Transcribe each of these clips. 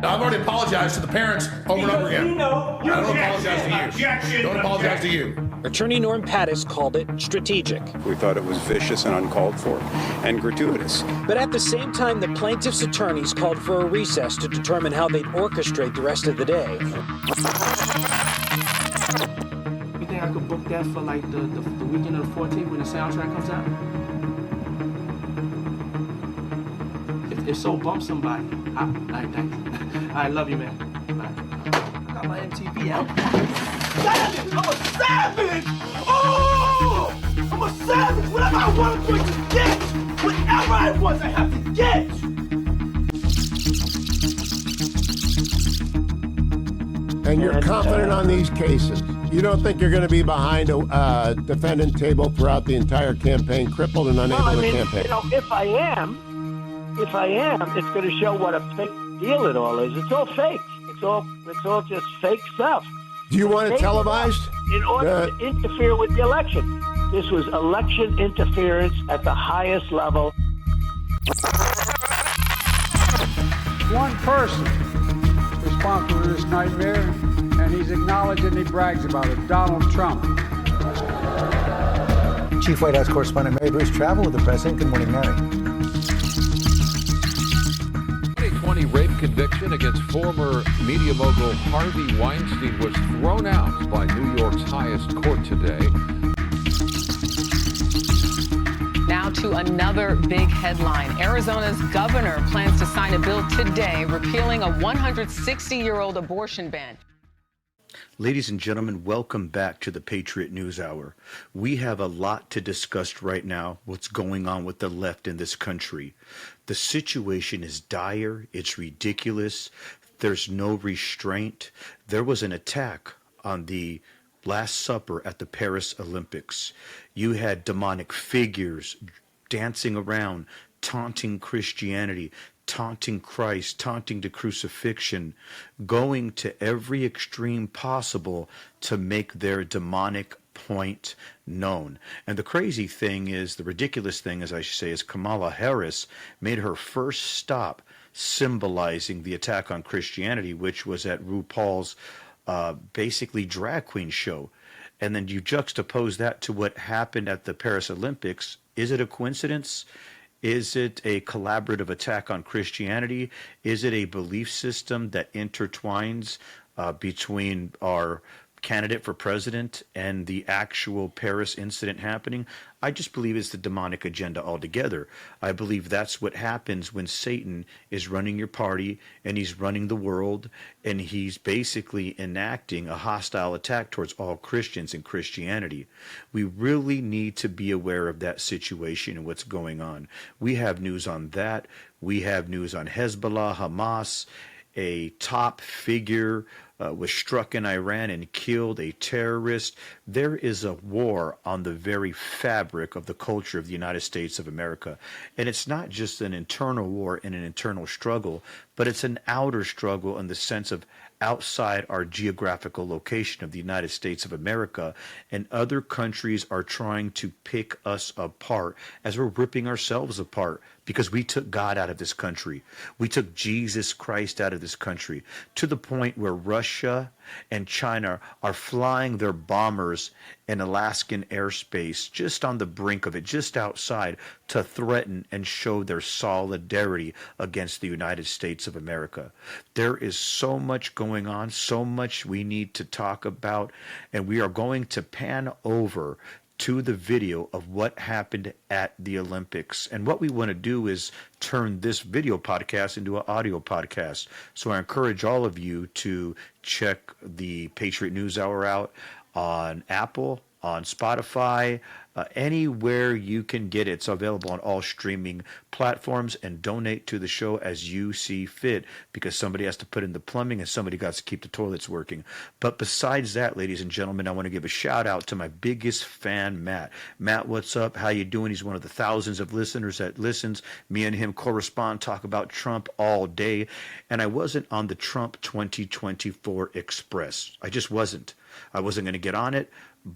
I've already apologized to the parents over and over again. I don't apologize to you. Don't apologize to you. Attorney Norm Pattis called it strategic. We thought it was vicious and uncalled for and gratuitous. But at the same time, the plaintiff's attorneys called for a recess to determine how they'd orchestrate the rest of the day. You think I could book that for like the weekend of the 14th when the soundtrack comes out? If so, bump somebody. All right, thanks. I love you, man. I got my MTV out. Savage! I'm a savage! Oh! I'm a savage! Whatever I want, I'm going to get! Whatever I want, I have to get! And you're confident on these cases. You don't think you're going to be behind a defendant table throughout the entire campaign, crippled and unable to campaign? You know, if I am, it's going to show what a fake deal it all is. It's all fake. It's all just fake stuff. Do you want it televised? In order to interfere with the election. This was election interference at the highest level. One person responsible for this nightmare, and he's acknowledged and he brags about it, Donald Trump. Chief White House correspondent Mary Bruce traveled with the president. Good morning, Mary. 2020 rape conviction against former media mogul Harvey Weinstein was thrown out by New York's highest court today. Now to another big headline. Arizona's governor plans to sign a bill today repealing a 160-year-old abortion ban. Ladies and gentlemen, welcome back to the Patriot News Hour. We have a lot to discuss right now, what's going on with the left in this country. The situation is dire, it's ridiculous, there's no restraint. There was an attack on the Last Supper at the Paris Olympics. You had demonic figures dancing around, taunting Christianity, taunting Christ, taunting the crucifixion, going to every extreme possible to make their demonic point known. And the crazy thing is, the ridiculous thing, as I should say, is Kamala Harris made her first stop symbolizing the attack on Christianity, which was at RuPaul's basically drag queen show. And then you juxtapose that to what happened at the Paris Olympics. Is it a coincidence? Is it a collaborative attack on Christianity? Is it a belief system that intertwines between our candidate for president and the actual Paris incident happening? I just believe it's the demonic agenda altogether. I believe that's what happens when Satan is running your party and he's running the world, and he's basically enacting a hostile attack towards all Christians and Christianity. We really need to be aware of that situation and what's going on. We have news on that. We have news on Hezbollah, Hamas. A top figure was struck in Iran and killed, a terrorist. There is a war on the very fabric of the culture of the United States of America. And it's not just an internal war and an internal struggle, but it's an outer struggle in the sense of outside our geographical location of the United States of America, and other countries are trying to pick us apart as we're ripping ourselves apart because we took God out of this country. We took Jesus Christ out of this country, to the point where Russia and China are flying their bombers in Alaskan airspace, just on the brink of it, just outside, to threaten and show their solidarity against the United States of America. There is so much going on, so much we need to talk about, and we are going to pan over to the video of what happened at the Olympics. And what we want to do is turn this video podcast into an audio podcast. So I encourage all of you to check the Patriot News Hour out on Apple, on Spotify, anywhere you can get it. It's available on all streaming platforms, and donate to the show as you see fit, because somebody has to put in the plumbing and somebody got to keep the toilets working. But besides that, ladies and gentlemen, I want to give a shout out to my biggest fan, Matt. Matt, what's up? How you doing? He's one of the thousands of listeners that listens. Me and him correspond, talk about Trump all day. And I wasn't on the Trump 2024 Express. I just wasn't. I wasn't going to get on it,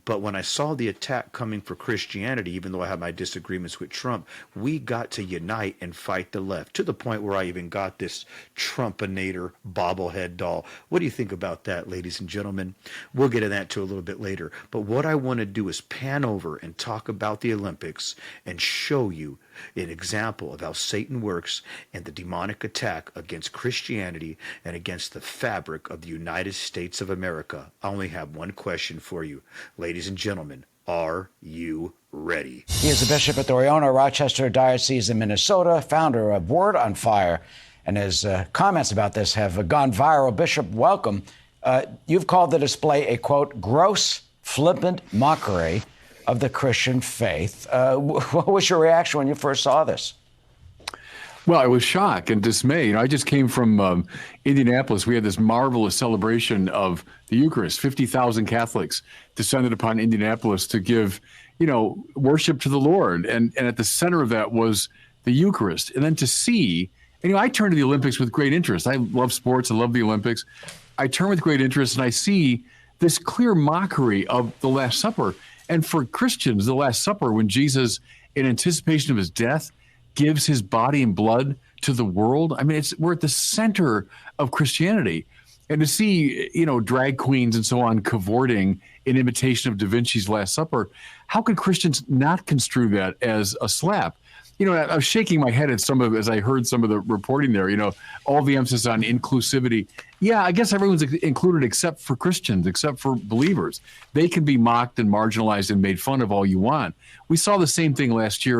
but when I saw the attack coming for Christianity, even though I have my disagreements with Trump, we got to unite and fight the left, to the point where I even got this Trumpinator bobblehead doll. What do you think about that, ladies and gentlemen? We'll get to that too a little bit later. But what I want to do is pan over and talk about the Olympics and show you an example of how Satan works and the demonic attack against Christianity and against the fabric of the United States of America. I only have one question for you. Ladies and gentlemen, are you ready? He is the Bishop at the Oriona, Rochester Diocese in Minnesota, founder of Word on Fire, and his comments about this have gone viral. Bishop, welcome. You've called the display a, quote, gross, flippant mockery of the Christian faith. What was your reaction when you first saw this? Well, I was shocked and dismay. You know, I just came from Indianapolis. We had this marvelous celebration of the Eucharist. 50,000 Catholics descended upon Indianapolis to give, worship to the Lord. And at the center of that was the Eucharist. And then to see, and, I turn to the Olympics with great interest. I love sports. I love the Olympics. I turn with great interest and I see this clear mockery of the Last Supper. And for Christians, the Last Supper, when Jesus, in anticipation of his death, gives his body and blood to the world. I mean, we're at the center of Christianity. And to see, drag queens and so on cavorting in imitation of Da Vinci's Last Supper, how could Christians not construe that as a slap? I was shaking my head at as I heard some of the reporting there, all the emphasis on inclusivity. Yeah, I guess everyone's included except for Christians, except for believers. They can be mocked and marginalized and made fun of all you want. We saw the same thing last year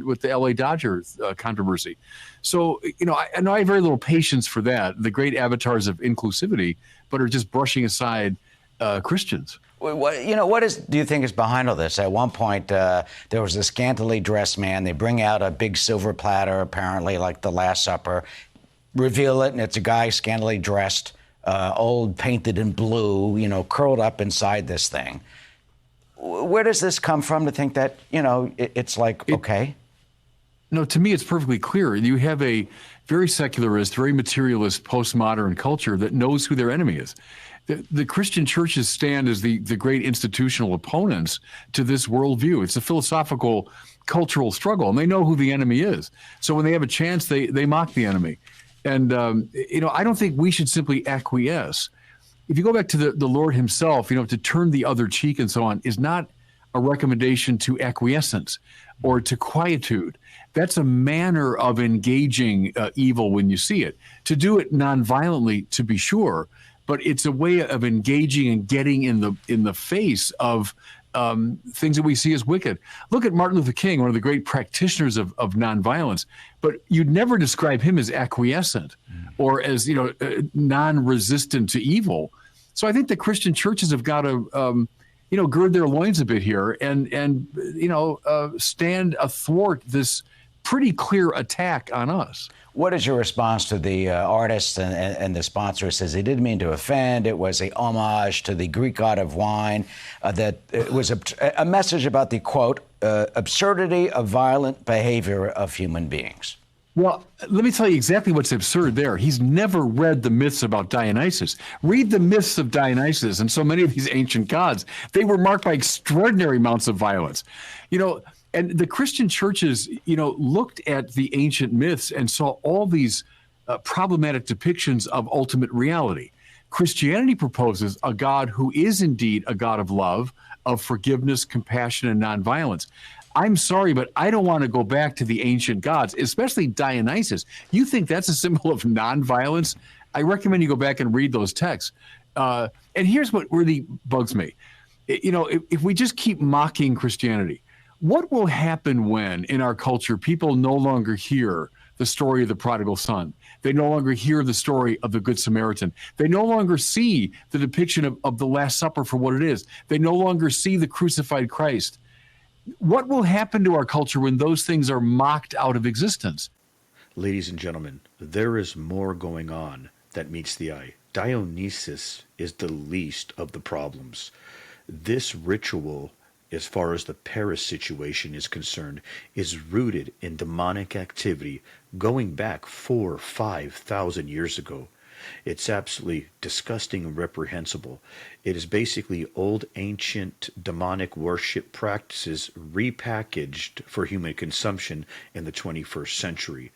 with the LA Dodgers controversy. So, I know I have very little patience for that, the great avatars of inclusivity, but are just brushing aside Christians. What do you think is behind all this? At one point, there was a scantily dressed man. They bring out a big silver platter, apparently like the Last Supper, reveal it, and it's a guy scantily dressed, old, painted in blue, curled up inside this thing. Where does this come from to think that, it's like, okay? No, to me, it's perfectly clear. You have a very secularist, very materialist, postmodern culture that knows who their enemy is. The Christian churches stand as the great institutional opponents to this worldview. It's a philosophical, cultural struggle, and they know who the enemy is. So when they have a chance, they mock the enemy. And, I don't think we should simply acquiesce. If you go back to the Lord himself, to turn the other cheek and so on is not a recommendation to acquiescence or to quietude. That's a manner of engaging evil when you see it. To do it nonviolently, to be sure, but it's a way of engaging and getting in the face of things that we see as wicked. Look at Martin Luther King, one of the great practitioners of nonviolence, but you'd never describe him as acquiescent or as non-resistant to evil. So I think the Christian churches have got to gird their loins a bit here and stand athwart this pretty clear attack on us. What is your response to the artist and the sponsor who says he didn't mean to offend? It was a homage to the Greek god of wine, that it was a message about the, quote, absurdity of violent behavior of human beings. Well, let me tell you exactly what's absurd there. He's never read the myths about Dionysus. Read the myths of Dionysus and so many of these ancient gods. They were marked by extraordinary amounts of violence. And the Christian churches, looked at the ancient myths and saw all these problematic depictions of ultimate reality. Christianity proposes a God who is indeed a God of love, of forgiveness, compassion, and nonviolence. I'm sorry, but I don't want to go back to the ancient gods, especially Dionysus. You think that's a symbol of nonviolence? I recommend you go back and read those texts. And here's what really bugs me. If we just keep mocking Christianity, what will happen when, in our culture, people no longer hear the story of the prodigal son? They no longer hear the story of the Good Samaritan. They no longer see the depiction of the Last Supper for what it is. They no longer see the crucified Christ. What will happen to our culture when those things are mocked out of existence? Ladies and gentlemen, there is more going on that meets the eye. Dionysus is the least of the problems. This ritual, as far as the Paris situation is concerned, is rooted in demonic activity going back 4,000 or 5,000 years ago. It's absolutely disgusting and reprehensible. It is basically old, ancient, demonic worship practices repackaged for human consumption in the 21st century,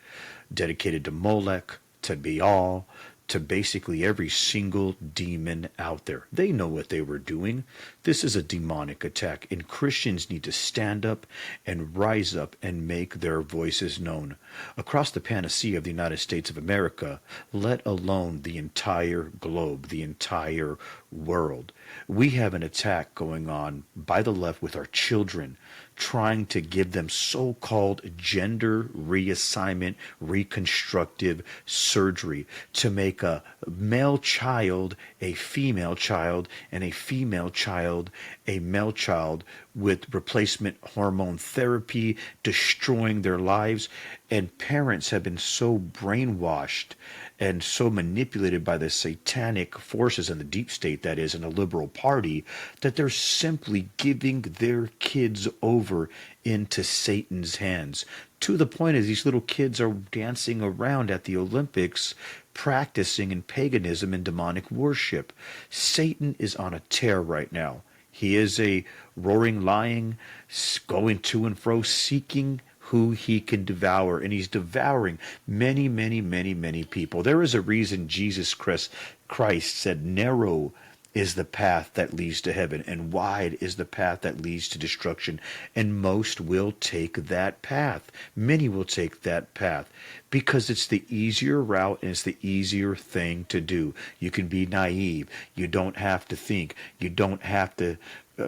dedicated to Molech, to Baal, to basically every single demon out there. They know what they were doing. This is a demonic attack, and Christians need to stand up and rise up and make their voices known. Across the panacea of the United States of America, let alone the entire globe, the entire world, we have an attack going on by the left with our children, trying to give them so-called gender reassignment, reconstructive surgery to make a male child a female child and a female child a male child, with replacement hormone therapy, destroying their lives. And parents have been so brainwashed and so manipulated by the satanic forces in the deep state, that is, in the liberal party, that they're simply giving their kids over into Satan's hands, to the point as these little kids are dancing around at the Olympics, practicing in paganism and demonic worship. Satan is on a tear right now. He is a roaring lion, going to and fro, seeking who he can devour, and he's devouring many, many, many, many people. There is a reason Jesus Christ said, narrow is the path that leads to heaven, and wide is the path that leads to destruction, and most will take that path. Many will take that path because it's the easier route and it's the easier thing to do. You can be naive. You don't have to think. You don't have to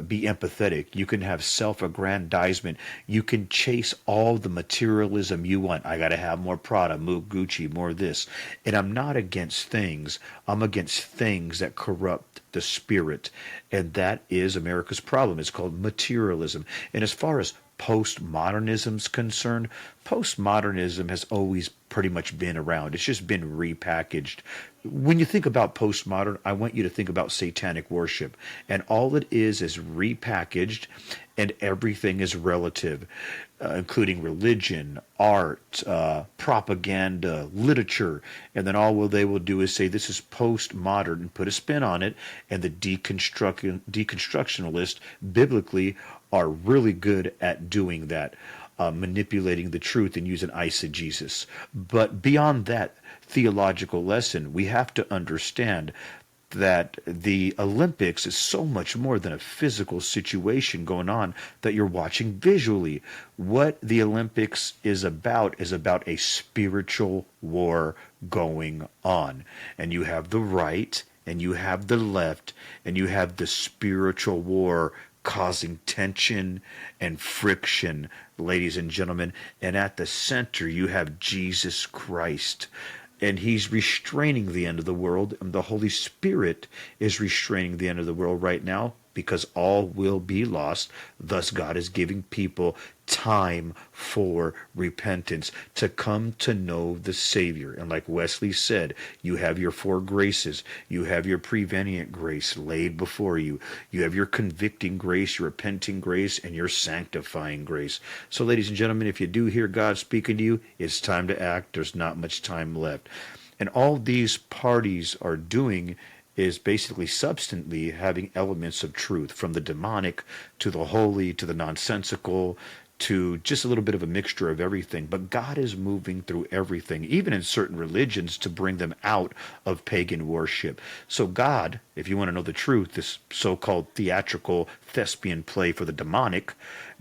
be empathetic. You can have self-aggrandizement. You can chase all the materialism you want. I got to have more Prada, more Gucci, more this. And I'm not against things. I'm against things that corrupt the spirit. And that is America's problem. It's called materialism. And as far as postmodernism's concerned, postmodernism has always pretty much been around. It's just been repackaged. When you think about postmodern, I want you to think about satanic worship. And all it is repackaged, and everything is relative, including religion, art, propaganda, literature. And then all they will do is say this is postmodern and put a spin on it. And the deconstructionalists biblically are really good at doing that, manipulating the truth and using eisegesis. But beyond that theological lesson, we have to understand that the Olympics is so much more than a physical situation going on that you're watching visually. What the Olympics is about a spiritual war going on. And you have the right, and you have the left, and you have the spiritual war causing tension and friction, ladies and gentlemen. And at the center, you have Jesus Christ. And he's restraining the end of the world. And the Holy Spirit is restraining the end of the world right now, because all will be lost. Thus, God is giving people time for repentance, to come to know the Savior. And like Wesley said, you have your four graces. You have your prevenient grace laid before you. You have your convicting grace, your repenting grace, and your sanctifying grace. So, ladies and gentlemen, if you do hear God speaking to you, it's time to act. There's not much time left. And all these parties are doing is basically substantially having elements of truth, from the demonic to the holy to the nonsensical to just a little bit of a mixture of everything. But God is moving through everything, even in certain religions, to bring them out of pagan worship. So God, if you want to know the truth, this so-called theatrical thespian play for the demonic,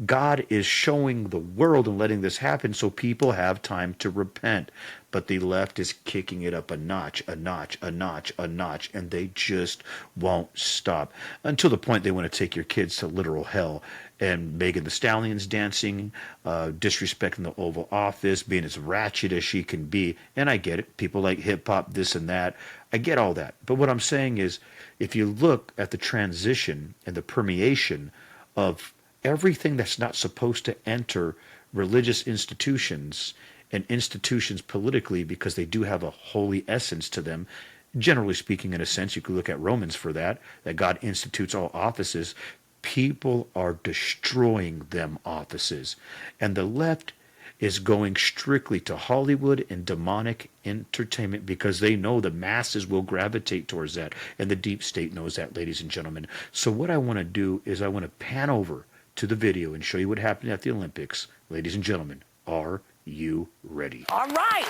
God is showing the world and letting this happen so people have time to repent. But the left is kicking it up a notch, a notch, a notch, a notch, and they just won't stop, until the point they want to take your kids to literal hell. And Megan Thee Stallion's dancing, disrespecting the Oval Office, being as ratchet as she can be. And I get it. People like hip-hop, this and that. I get all that. But what I'm saying is, if you look at the transition and the permeation of everything that's not supposed to enter religious institutions and institutions politically, because they do have a holy essence to them, generally speaking, in a sense, you could look at Romans for that God institutes all offices. People are destroying them offices. And the left is going strictly to Hollywood and demonic entertainment because they know the masses will gravitate towards that, and the deep state knows that, ladies and gentlemen. So what I want to do is I want to pan over to the video and show you what happened at the Olympics. Ladies and gentlemen, are you ready? All right.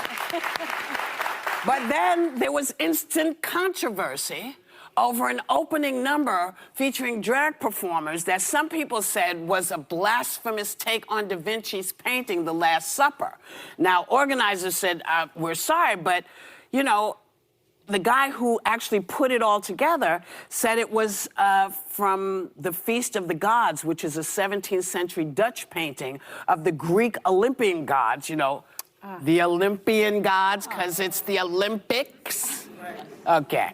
But then there was instant controversy over an opening number featuring drag performers that some people said was a blasphemous take on Da Vinci's painting, The Last Supper. Now, organizers said, we're sorry, but, you know, the guy who actually put it all together said it was from the Feast of the Gods, which is a 17th century Dutch painting of the Greek Olympian gods, you know, the Olympian gods, because it's the Olympics. Okay.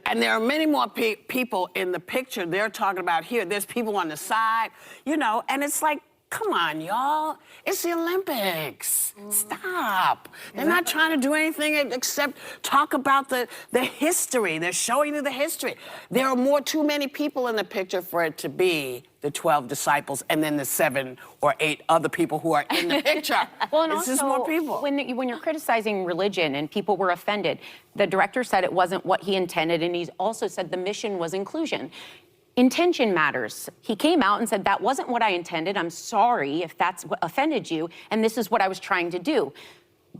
And there are many more people in the picture they're talking about here. There's people on the side, you know, and it's like, come on, y'all. It's the Olympics. Stop. They're not trying to do anything except talk about the history. They're showing you the history. There are too many people in the picture for it to be the 12 disciples and then the 7 or 8 other people who are in the picture. Well, and it's also, just more people. When you're criticizing religion and people were offended, the director said it wasn't what he intended, and he also said the mission was inclusion. Intention matters. He came out and said, that wasn't what I intended. I'm sorry if that's what offended you, and this is what I was trying to do.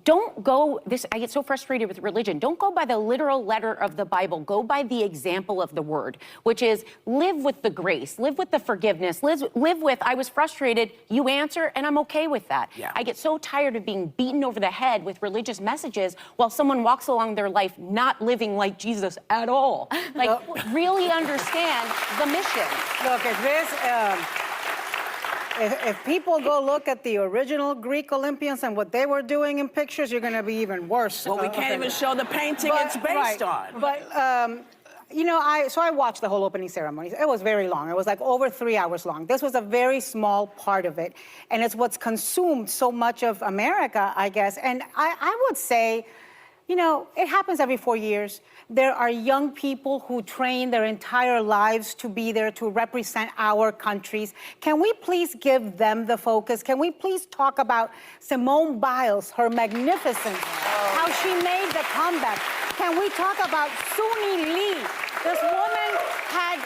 Don't go, I get so frustrated with religion. Don't go by the literal letter of the Bible. Go by the example of the word, which is live with the grace, live with the forgiveness, live with, I was frustrated, you answer, and I'm okay with that. Yeah. I get so tired of being beaten over the head with religious messages while someone walks along their life not living like Jesus at all. Like, really understand the mission. Look, if people go look at the original Greek Olympians and what they were doing in pictures, you're going to be even worse. Well, we can't even show the painting it's based on. But, you know, I watched the whole opening ceremony. It was very long. It was like over 3 hours long. This was a very small part of it. And it's what's consumed so much of America, I guess. And I would say, you know, it happens every 4 years. There are young people who train their entire lives to be there to represent our countries. Can we please give them the focus? Can we please talk about Simone Biles, her magnificence, how she made the comeback? Can we talk about Suni Lee? This woman had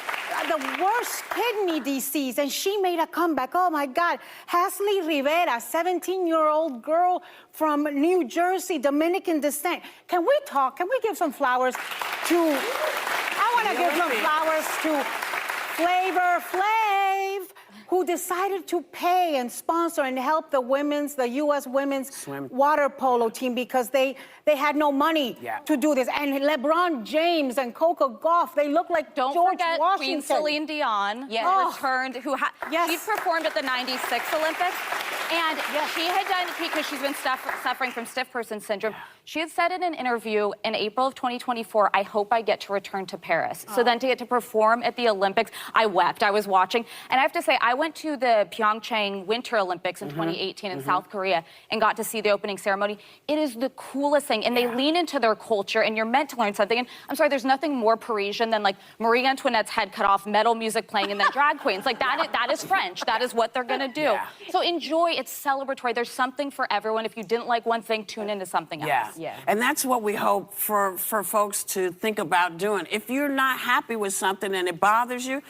the worst kidney disease, and she made a comeback. Oh, my God. Hasley Rivera, 17-year-old girl from New Jersey, Dominican descent. Can we talk? Can we give some flowers to... I want to give some flowers to Flavor Flav, who decided to pay and sponsor and help the U.S. women's water polo team because they had no money to do this. And LeBron James and Coco Gauff, they look like George forget Washington. Queen Celine Dion returned, she performed at the '96 Olympics, and she had done, because she's been suffering from stiff person syndrome, she had said in an interview in April of 2024, I hope I get to return to Paris. So then to get to perform at the Olympics, I wept. I was watching. And I have to say, I went to the Pyeongchang Winter Olympics in 2018 in South Korea and got to see the opening ceremony. It is the coolest thing. And they lean into their culture, and you're meant to learn something. And I'm sorry, there's nothing more Parisian than like Marie Antoinette's head cut off, metal music playing, and then drag queens. Like that is French. That is what they're going to do. So enjoy. It's celebratory. There's something for everyone. If you didn't like one thing, tune into something else. Yeah. And that's what we hope for folks to think about doing. If you're not happy with something and it bothers you,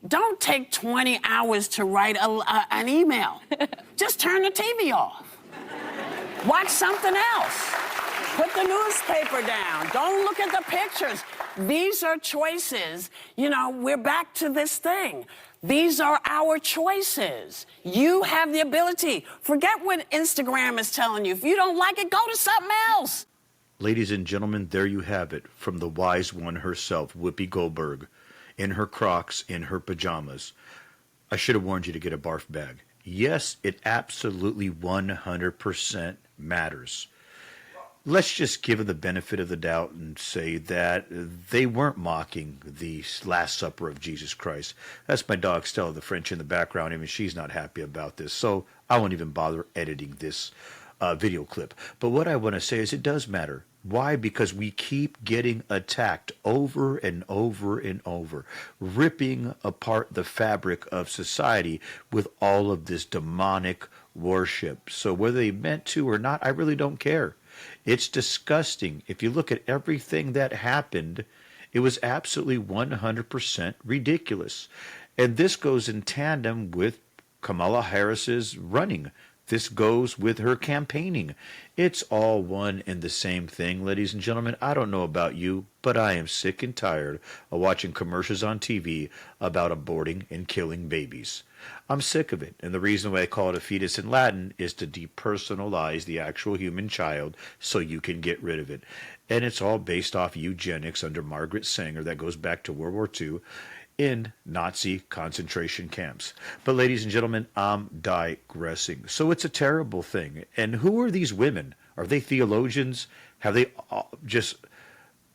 don't take 20 hours to write an email. Just turn the TV off. Watch something else. Put the newspaper down. Don't look at the pictures. These are choices. You know, we're back to this thing. These are our choices. You have the ability. Forget what Instagram is telling you. If you don't like it, go to something else. Ladies and gentlemen, there you have it from the wise one herself, Whoopi Goldberg, in her Crocs, in her pajamas. I should have warned you to get a barf bag. Yes, it absolutely 100% matters. Let's just give her the benefit of the doubt and say that they weren't mocking the Last Supper of Jesus Christ. That's my dog Stella, the French, in the background. Even she's not happy about this, so I won't even bother editing this video clip. But what I want to say is it does matter. Why? Because we keep getting attacked over and over and over, ripping apart the fabric of society with all of this demonic worship. So whether they meant to or not, I really don't care. It's disgusting. If you look at everything that happened, it was absolutely 100% ridiculous. And this goes in tandem with Kamala Harris's running. This goes with her campaigning. It's all one and the same thing, ladies and gentlemen. I don't know about you, but I am sick and tired of watching commercials on TV about aborting and killing babies. I'm sick of it, and the reason why I call it a fetus in Latin is to depersonalize the actual human child so you can get rid of it. And it's all based off eugenics under Margaret Sanger that goes back to World War II in Nazi concentration camps. But ladies and gentlemen, I'm digressing. So it's a terrible thing. And who are these women? Are they theologians? Have they just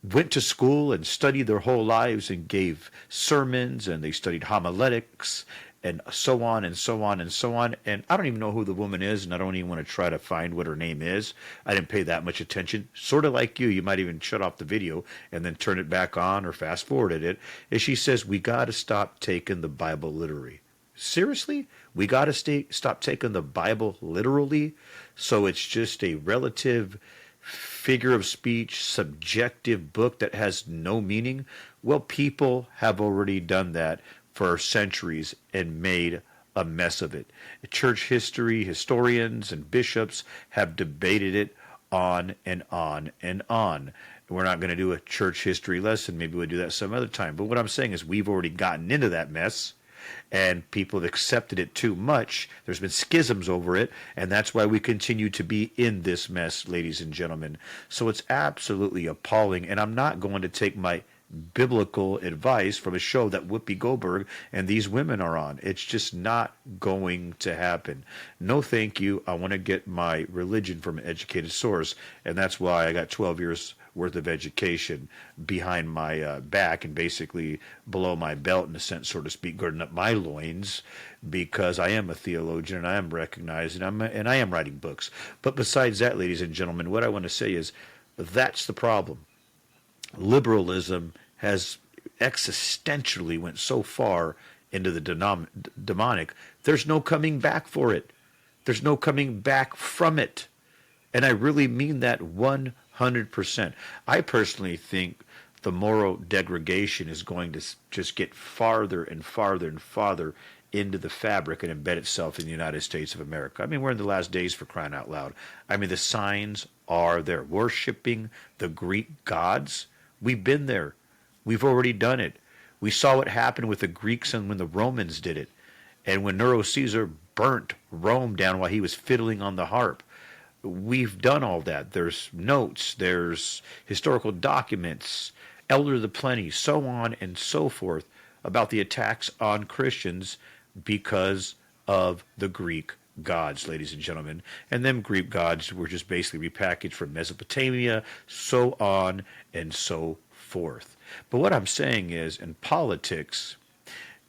went to school and studied their whole lives and gave sermons, and they studied homiletics and so on and so on and so on? And I don't even know who the woman is, and I don't even want to try to find what her name is. I didn't pay that much attention. Sort of like you might even shut off the video and then turn it back on or fast forwarded it. And she says, we got to stop taking the Bible literally. Seriously? We got to stop taking the Bible literally? So it's just a relative figure of speech, subjective book that has no meaning? Well, people have already done that for centuries and made a mess of it. Church history, historians, and bishops have debated it on and on and on. We're not going to do a church history lesson. Maybe we'll do that some other time. But what I'm saying is we've already gotten into that mess, and people have accepted it too much. There's been schisms over it, and that's why we continue to be in this mess, ladies and gentlemen. So it's absolutely appalling, and I'm not going to take my biblical advice from a show that Whoopi Goldberg and these women are on. It's just not going to happen. No thank you. I want to get my religion from an educated source, and that's why I got 12 years worth of education behind my back and basically below my belt, in a sense, so to speak, girding up my loins, because I am a theologian and I am recognized and I am writing books. But besides that, ladies and gentlemen, what I want to say is that's the problem. Liberalism has existentially went so far into the demonic, there's no coming back for it. There's no coming back from it. And I really mean that 100%. I personally think the moral degradation is going to just get farther and farther and farther into the fabric and embed itself in the United States of America. I mean, we're in the last days, for crying out loud. I mean, the signs are there. Worshipping the Greek gods. We've been there. We've already done it. We saw what happened with the Greeks and when the Romans did it. And when Nero Caesar burnt Rome down while he was fiddling on the harp. We've done all that. There's notes, there's historical documents, Elder of the Plenty, so on and so forth, about the attacks on Christians because of the Greek gods, ladies and gentlemen. And them Greek gods were just basically repackaged from Mesopotamia, so on and so forth. But what I'm saying is, in politics,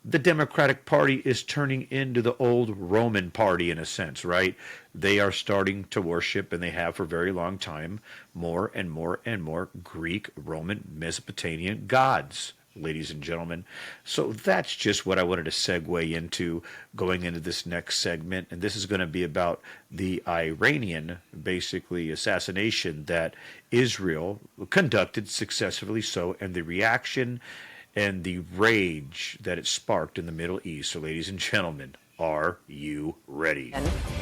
the Democratic Party is turning into the old Roman party in a sense, right? They are starting to worship, and they have for a very long time, more and more and more Greek, Roman, Mesopotamian gods, ladies and gentlemen. So that's just what I wanted to segue into going into this next segment. And this is going to be about the Iranian, basically, assassination that Israel conducted successfully so, and the reaction and the rage that it sparked in the Middle East. So, ladies and gentlemen, are you ready?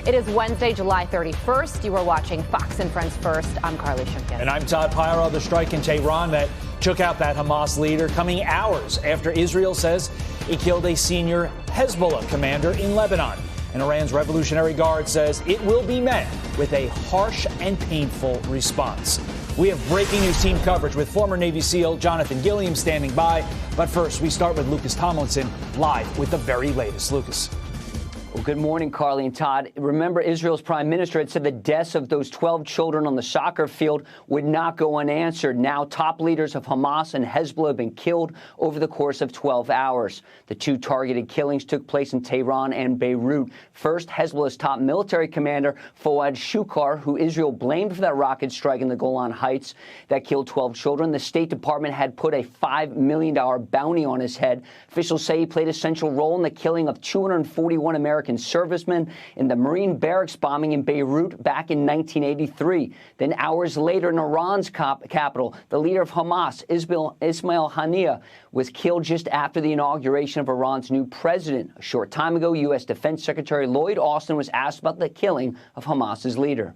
It is Wednesday, July 31st. You are watching Fox and Friends First. I'm Carly Shumkin. And I'm Todd Pyro. The strike in Tehran that took out that Hamas leader coming hours after Israel says it killed a senior Hezbollah commander in Lebanon. And Iran's Revolutionary Guard says it will be met with a harsh and painful response. We have breaking news team coverage with former Navy SEAL Jonathan Gilliam standing by. But first, we start with Lucas Tomlinson live with the very latest. Lucas. Well, good morning, Carly and Todd. Remember, Israel's prime minister had said the deaths of those 12 children on the soccer field would not go unanswered. Now, top leaders of Hamas and Hezbollah have been killed over the course of 12 hours. The two targeted killings took place in Tehran and Beirut. First, Hezbollah's top military commander, Fouad Shukar, who Israel blamed for that rocket strike in the Golan Heights that killed 12 children. The State Department had put a $5 million bounty on his head. Officials say he played a central role in the killing of 241 Americans American servicemen in the Marine barracks bombing in Beirut back in 1983. Then hours later in Iran's capital, the leader of Hamas, Ismail Haniyeh, was killed just after the inauguration of Iran's new president. A short time ago, U.S. Defense Secretary Lloyd Austin was asked about the killing of Hamas's leader.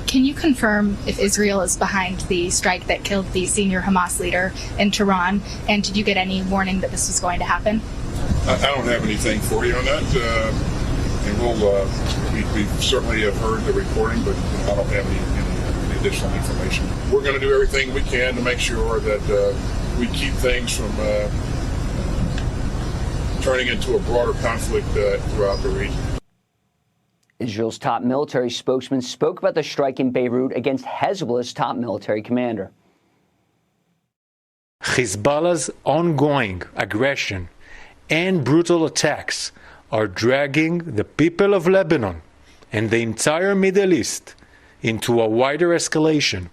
Can you confirm if Israel is behind the strike that killed the senior Hamas leader in Tehran? And did you get any warning that this was going to happen? I don't have anything for you on that. And we certainly have heard the reporting, but I don't have any additional information. We're going to do everything we can to make sure that we keep things from turning into a broader conflict throughout the region. Israel's top military spokesman spoke about the strike in Beirut against Hezbollah's top military commander. Hezbollah's ongoing aggression and brutal attacks are dragging the people of Lebanon and the entire Middle East into a wider escalation.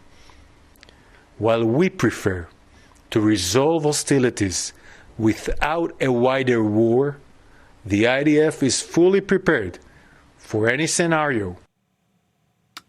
While we prefer to resolve hostilities without a wider war, the IDF is fully prepared for any scenario.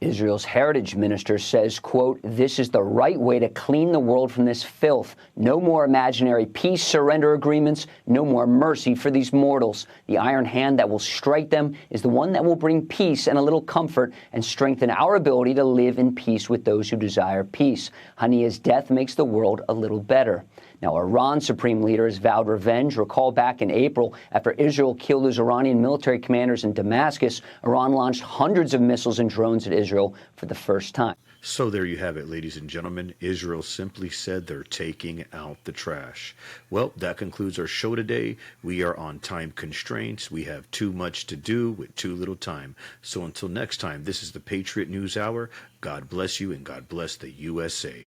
Israel's heritage minister says, quote, "This is the right way to clean the world from this filth. No more imaginary peace surrender agreements, no more mercy for these mortals. The iron hand that will strike them is the one that will bring peace and a little comfort and strengthen our ability to live in peace with those who desire peace. Haniyeh's death makes the world a little better." Now, Iran's supreme leader has vowed revenge. Recall back in April, after Israel killed those Iranian military commanders in Damascus, Iran launched hundreds of missiles and drones at Israel for the first time. So there you have it, ladies and gentlemen. Israel simply said they're taking out the trash. Well, that concludes our show today. We are on time constraints. We have too much to do with too little time. So until next time, this is the Patriot News Hour. God bless you and God bless the USA.